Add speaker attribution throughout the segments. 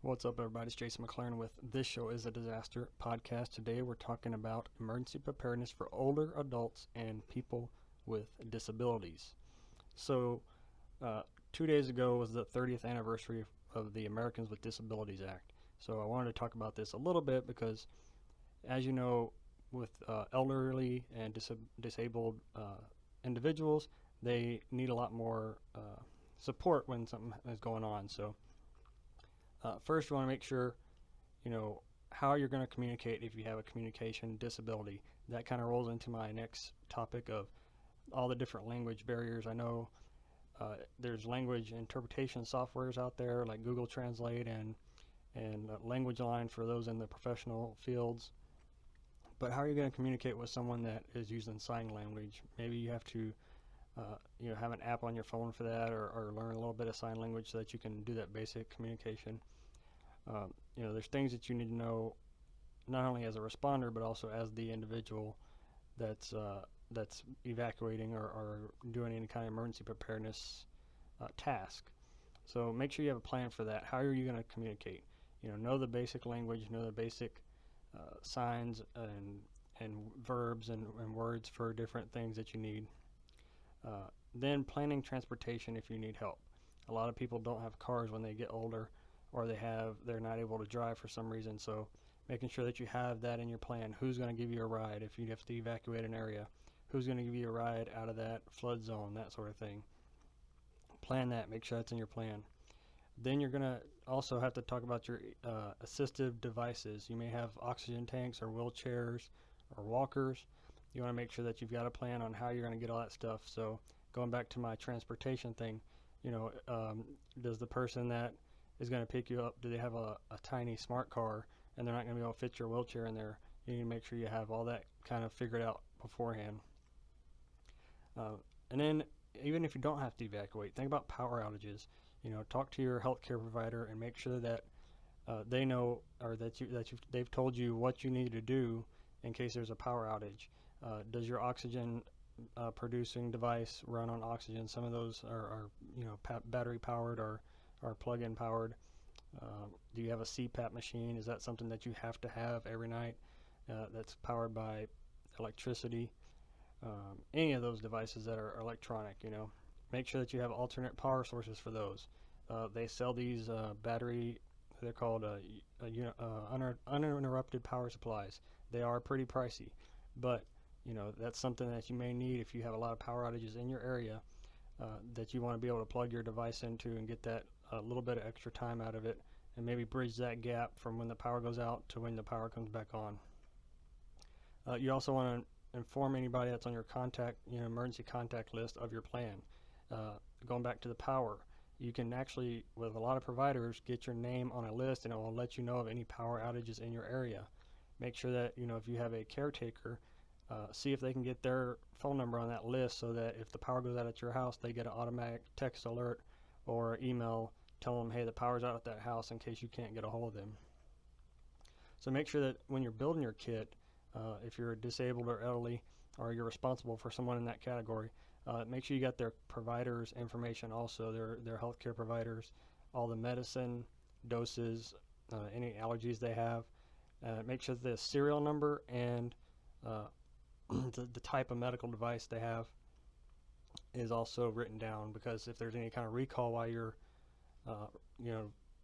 Speaker 1: What's up, everybody? It's Jason McLaren with This Show is a Disaster podcast. Today we're talking about emergency preparedness for older adults and people with disabilities. So, 2 days ago was the 30th anniversary of the Americans with Disabilities Act. So I wanted to talk about this a little bit because, as you know, with elderly and disabled individuals, they need a lot more support when something is going on. So first, you want to make sure you know how you're going to communicate if you have a communication disability. That kind of rolls into my next topic of all the different language barriers. I know there's language interpretation softwares out there like Google Translate and Language Line for those in the professional fields. But how are you going to communicate with someone that is using sign language? Maybe you have to have an app on your phone for that, or learn a little bit of sign language so that you can do that basic communication. There's things that you need to know not only as a responder but also as the individual that's evacuating or doing any kind of emergency preparedness task. So make sure you have a plan for that. How are you going to communicate? Know the basic language, know the basic signs and verbs and words for different things that you need. Then planning transportation if you need help. A lot of people don't have cars when they get older, or they're not able to drive for some reason. So making sure that you have that in your plan. Who's going to give you a ride if you have to evacuate an area? Who's going to give you a ride out of that flood zone? That sort of thing. Plan that. Make sure that's in your plan. Then you're going to also have to talk about your assistive devices. You may have oxygen tanks or wheelchairs or walkers. You want to make sure that you've got a plan on how you're going to get all that stuff. So going back to my transportation thing, does the person that is going to pick you up, do they have a tiny smart car and they're not going to be able to fit your wheelchair in there? You need to make sure you have all that kind of figured out beforehand. And then even if you don't have to evacuate, think about power outages. Talk to your healthcare provider and make sure that they know, or they've told you what you need to do in case there's a power outage. Does your oxygen producing device run on oxygen? Some of those are battery powered or plug-in powered. Do you have a CPAP machine? Is that something that you have to have every night that's powered by electricity? Any of those devices that are electronic, make sure that you have alternate power sources for those. They sell these battery, they're called uninterrupted power supplies. They are pretty pricey, but that's something that you may need if you have a lot of power outages in your area, that you want to be able to plug your device into and get that a little bit of extra time out of it, and maybe bridge that gap from when the power goes out to when the power comes back on. You also want to inform anybody that's on your emergency contact list of your plan. Going back to the power, you can actually, with a lot of providers, get your name on a list and it will let you know of any power outages in your area. Make sure that if you have a caretaker, see if they can get their phone number on that list so that if the power goes out at your house, they get an automatic text alert or email telling them, hey, the power's out at that house, in case you can't get a hold of them. So make sure that when you're building your kit, if you're disabled or elderly, or you're responsible for someone in that category, make sure you got their providers' information also, their healthcare providers, all the medicine, doses, any allergies they have. Make sure the serial number and the type of medical device they have is also written down, because if there's any kind of recall while you're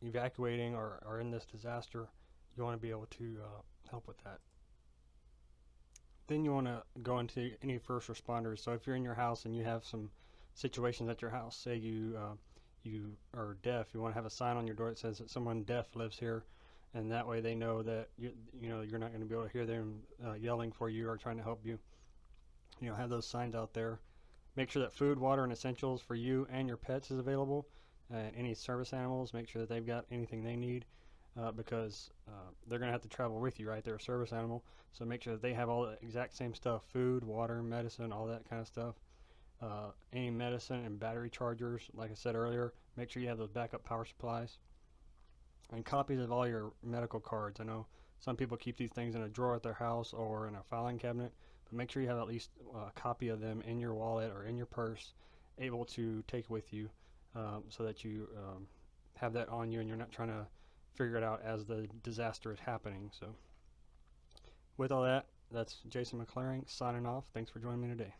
Speaker 1: evacuating or in this disaster, you want to be able to help with that. Then you want to go into any first responders. So if you're in your house and you have some situations at your house, say you are deaf, you want to have a sign on your door that says that someone deaf lives here, and that way they know that you're not going to be able to hear them yelling for you or trying to help you. Have those signs out there. Make sure that food, water, and essentials for you and your pets is available. Any service animals, make sure that they've got anything they need, because they're going to have to travel with you, right? They're a service animal, so make sure that they have all the exact same stuff: food, water, medicine, all that kind of stuff. Any medicine and battery chargers, like I said earlier, make sure you have those backup power supplies. And copies of all your medical cards. I know some people keep these things in a drawer at their house or in a filing cabinet, but make sure you have at least a copy of them in your wallet or in your purse, able to take with you, so that you have that on you and you're not trying to figure it out as the disaster is happening. So with all that, that's Jason McClaring signing off. Thanks for joining me today.